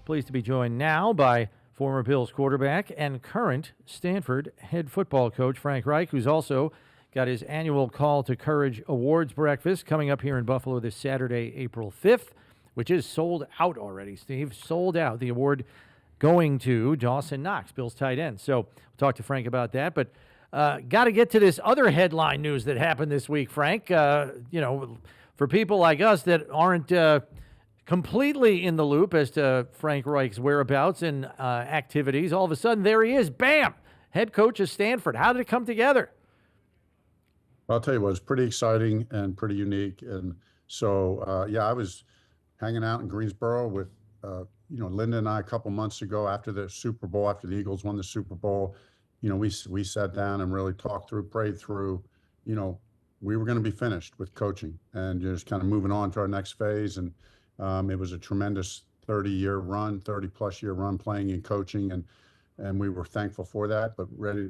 Pleased to be joined now by former Bills quarterback and current Stanford head football coach Frank Reich, who's also got his annual Call to Courage Awards breakfast coming up here in Buffalo this Saturday, April 5th, which is sold out already, Steve. Sold out. The award going to Dawson Knox, Bills tight end. So we'll talk to Frank about that. But got to get to this other headline news that happened this week, Frank. For people like us that aren't completely in the loop as to Frank Reich's whereabouts and activities, all of a sudden there he is, bam, head coach of Stanford. How did it come together? Well, I'll tell you what, it's pretty exciting and pretty unique. And so, I was hanging out in Greensboro with, Linda and I a couple months ago after the Super Bowl, after the Eagles won the Super Bowl. We sat down and really talked through, prayed through, we were going to be finished with coaching and just kind of moving on to our next phase. And it was a tremendous 30-plus year run playing and coaching. And we were thankful for that, but ready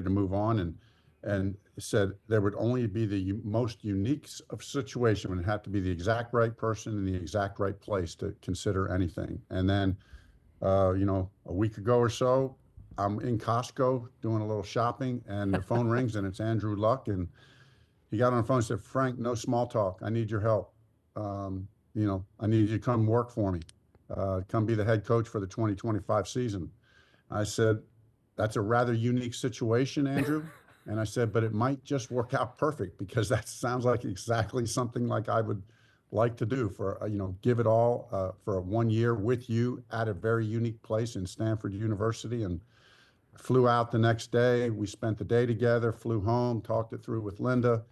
to move on. And said there would only be the most unique of situation when it had to be the exact right person in the exact right place to consider anything. And then, a week ago or so, I'm in Costco doing a little shopping, and the phone rings, and it's Andrew Luck. And he got on the phone and said, "Frank, no small talk. I need your help. I need you to come work for me. Come be the head coach for the 2025 season." I said, "That's a rather unique situation, Andrew." And I said, "But it might just work out perfect, because that sounds like exactly something like I would like to do for, give it all for 1 year with you at a very unique place in Stanford University." And flew out the next day. We spent the day together, flew home, talked it through with Linda,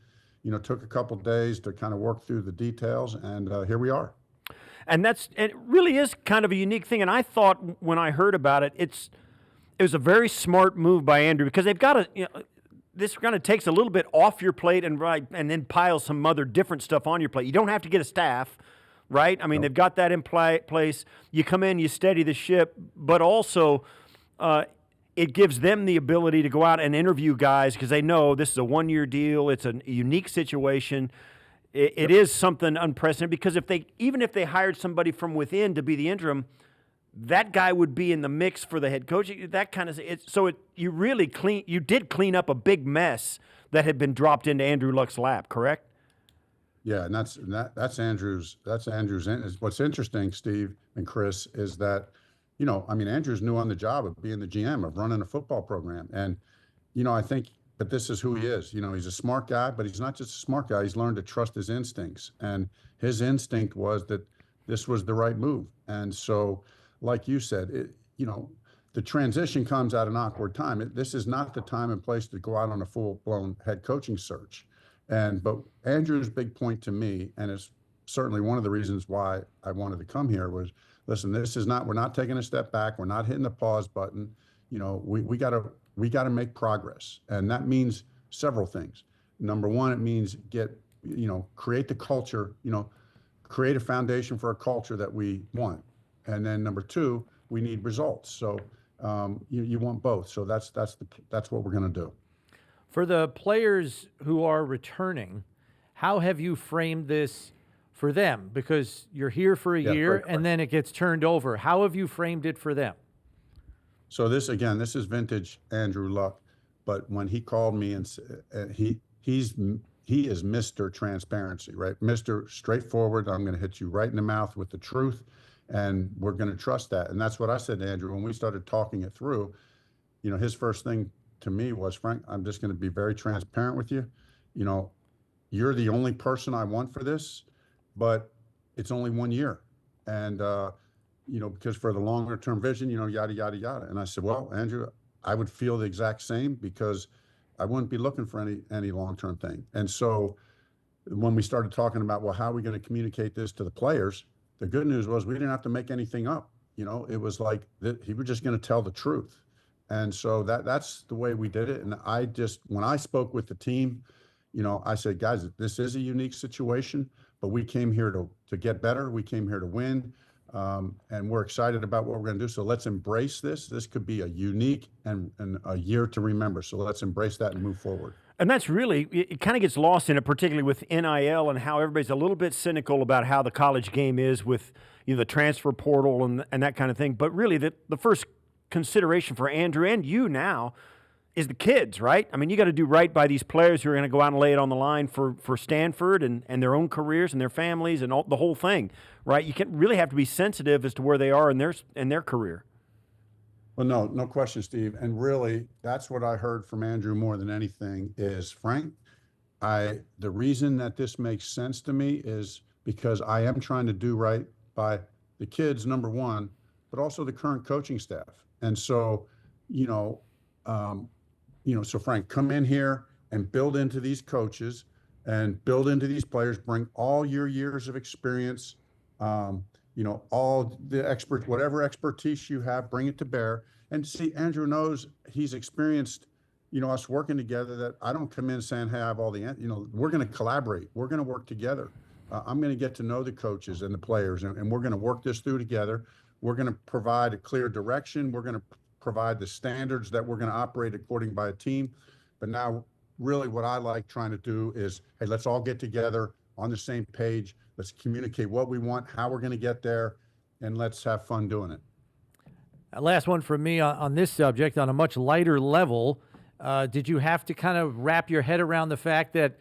took a couple days to kind of work through the details. And here we are. And it really is kind of a unique thing. And I thought when I heard about it, it was a very smart move by Andrew, because they've got to, this kind of takes a little bit off your plate and then piles some other different stuff on your plate. You don't have to get a staff, right? I mean, They've got that in place. You come in, you steady the ship, but also it gives them the ability to go out and interview guys, because they know this is a 1-year deal. It's a unique situation. It is something unprecedented, because even if they hired somebody from within to be the interim, that guy would be in the mix for the head coach. That kind of you did clean up a big mess that had been dropped into Andrew Luck's lap, correct? Yeah, and that's Andrew's. What's interesting, Steve and Chris, is that Andrew's new on the job of being the GM of running a football program, and I think, but this is who he is. He's a smart guy, but he's not just a smart guy. He's learned to trust his instincts, and his instinct was that this was the right move. And so, like you said, the transition comes at an awkward time. This is not the time and place to go out on a full-blown head coaching search. But Andrew's big point to me, and it's certainly one of the reasons why I wanted to come here, was, listen, we're not taking a step back. We're not hitting the pause button. We got to make progress. And that means several things. Number one, it means create the culture, create a foundation for a culture that we want. And then number two, we need results. So you want both. So that's what we're going to do. For the players who are returning, how have you framed this for them? Because you're here for a year and then it gets turned over. How have you framed it for them? So this is vintage Andrew Luck. But when he called me and he is Mr. Transparency, right? Mr. Straightforward. I'm going to hit you right in the mouth with the truth, and we're going to trust that. And that's what I said to Andrew when we started talking it through. His first thing to me was, "Frank, I'm just going to be very transparent with you. You're the only person I want for this, but it's only 1 year. And, because for the longer term vision, yada, yada, yada." And I said, "Well, Andrew, I would feel the exact same, because I wouldn't be looking for any long-term thing." And so when we started talking about, well, how are we going to communicate this to the players? The good news was we didn't have to make anything up. It was like he was just going to tell the truth. And so that's the way we did it. And when I spoke with the team, I said, "Guys, this is a unique situation, but we came here to get better. We came here to win. And we're excited about what we're going to do. So let's embrace this. This could be a unique and a year to remember. So let's embrace that and move forward. And that's really, it kind of gets lost in it, particularly with NIL and how everybody's a little bit cynical about how the college game is with the transfer portal and that kind of thing. But really, the first consideration for Andrew and you now is the kids, right? I mean, you got to do right by these players who are going to go out and lay it on the line for Stanford and their own careers and their families and the whole thing, right? You can really have to be sensitive as to where they are in their career. Well, no question, Steve. And really, that's what I heard from Andrew more than anything is, Frank, the reason that this makes sense to me is because I am trying to do right by the kids, number one, but also the current coaching staff. And so, so Frank, come in here and build into these coaches and build into these players, bring all your years of experience, all the whatever expertise you have, bring it to bear. And see, Andrew knows he's experienced, us working together, that I don't come in saying, hey, I have all the, we're going to collaborate. We're going to work together. I'm going to get to know the coaches and the players, and we're going to work this through together. We're going to provide a clear direction. We're going to provide the standards that we're going to operate according by a team. But now really what I like trying to do is, hey, let's all get together on the same page. Let's communicate what we want, how we're going to get there, and let's have fun doing it. Last one from me on this subject, on a much lighter level. Did you have to kind of wrap your head around the fact that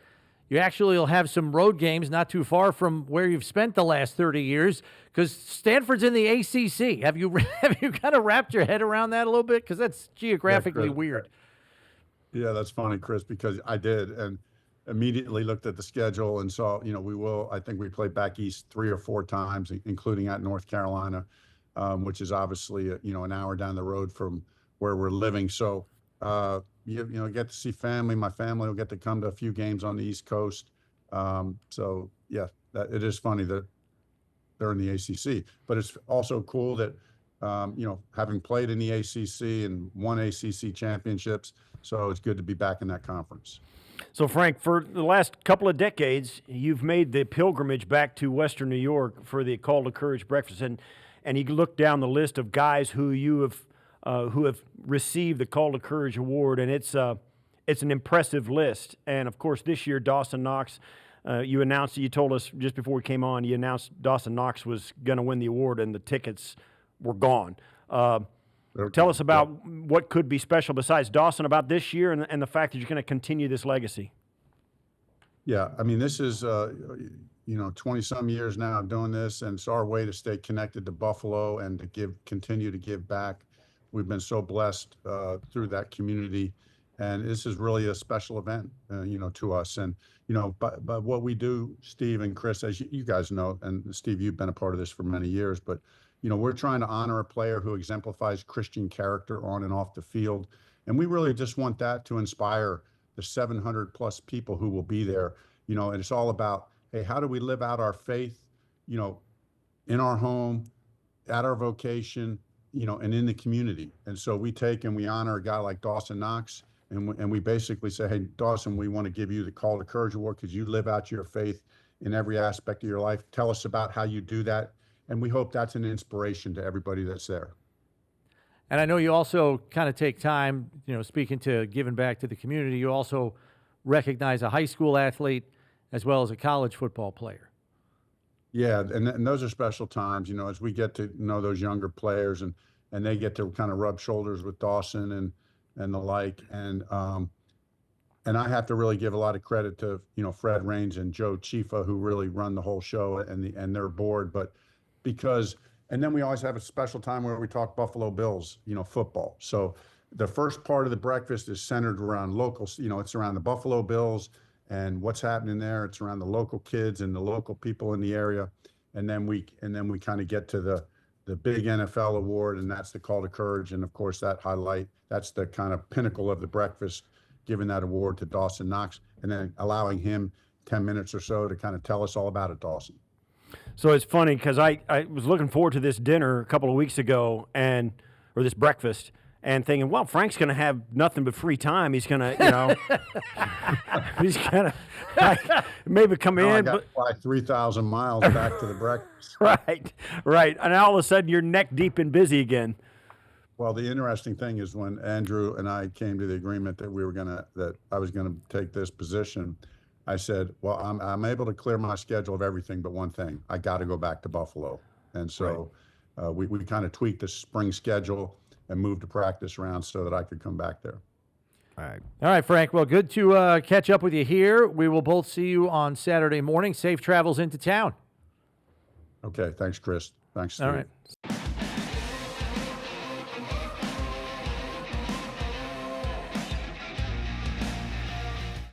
you actually will have some road games not too far from where you've spent the last 30 years? Because Stanford's in the ACC. Have you kind of wrapped your head around that a little bit? Because that's geographically weird. Yeah, that's funny, Chris, because I did, and immediately looked at the schedule and saw, I think we play back east 3 or 4 times, including at North Carolina, which is obviously, an hour down the road from where we're living. So, get to see family. My family will get to come to a few games on the East Coast. So yeah, it is funny that they're in the ACC, but it's also cool that, having played in the ACC and won ACC championships, so it's good to be back in that conference. So, Frank, for the last couple of decades, you've made the pilgrimage back to Western New York for the Call to Courage breakfast, and you look down the list of guys who have received the Call to Courage award, and it's an impressive list. And of course, this year, Dawson Knox, you told us just before we came on, you announced Dawson Knox was going to win the award, and the tickets were gone. Tell us about what could be special besides Dawson about this year and the fact that you're going to continue this legacy. Yeah, I mean, this is 20-some years now of doing this, and it's our way to stay connected to Buffalo and to continue to give back. We've been so blessed through that community, and this is really a special event, to us. And but what we do, Steve and Chris, as you guys know, and Steve, you've been a part of this for many years, but we're trying to honor a player who exemplifies Christian character on and off the field, and we really just want that to inspire the 700 plus people who will be there. And it's all about, hey, how do we live out our faith, in our home, at our vocation, and in the community. And so we take and we honor a guy like Dawson Knox, and we basically say, hey, Dawson, we want to give you the Call to Courage Award because you live out your faith in every aspect of your life. Tell us about how you do that. And we hope that's an inspiration to everybody that's there. And I know you also kind of take time, speaking to giving back to the community, you also recognize a high school athlete as well as a college football player. Yeah, and those are special times, as we get to know those younger players and they get to kind of rub shoulders with Dawson and the like. And I have to really give a lot of credit to, Fred Raines and Joe Chifa, who really run the whole show and their board. And then we always have a special time where we talk Buffalo Bills, football. So the first part of the breakfast is centered around locals. It's around the Buffalo Bills and what's happening there. It's around the local kids and the local people in the area. And then we kind of get to the big NFL award, and that's the Call to Courage. And of course, that's the kind of pinnacle of the breakfast, giving that award to Dawson Knox and then allowing him 10 minutes or so to kind of tell us all about it, Dawson. So it's funny because I was looking forward to this dinner a couple of weeks ago or this breakfast, and thinking, well, Frank's going to have nothing but free time. He's going to, you know, he's going to like, maybe come I in. got to fly 3,000 miles back to the breakfast. Right. And all of a sudden, you're neck deep and busy again. Well, the interesting thing is when Andrew and I came to the agreement that that I was gonna take this position, I said, well, I'm able to clear my schedule of everything but one thing. I got to go back to Buffalo. And so we kind of tweaked the spring schedule and moved the practice around so that I could come back there. All right, Frank. Well, good to catch up with you here. We will both see you on Saturday morning. Safe travels into town. Okay, thanks, Chris. Thanks, Steve. All right.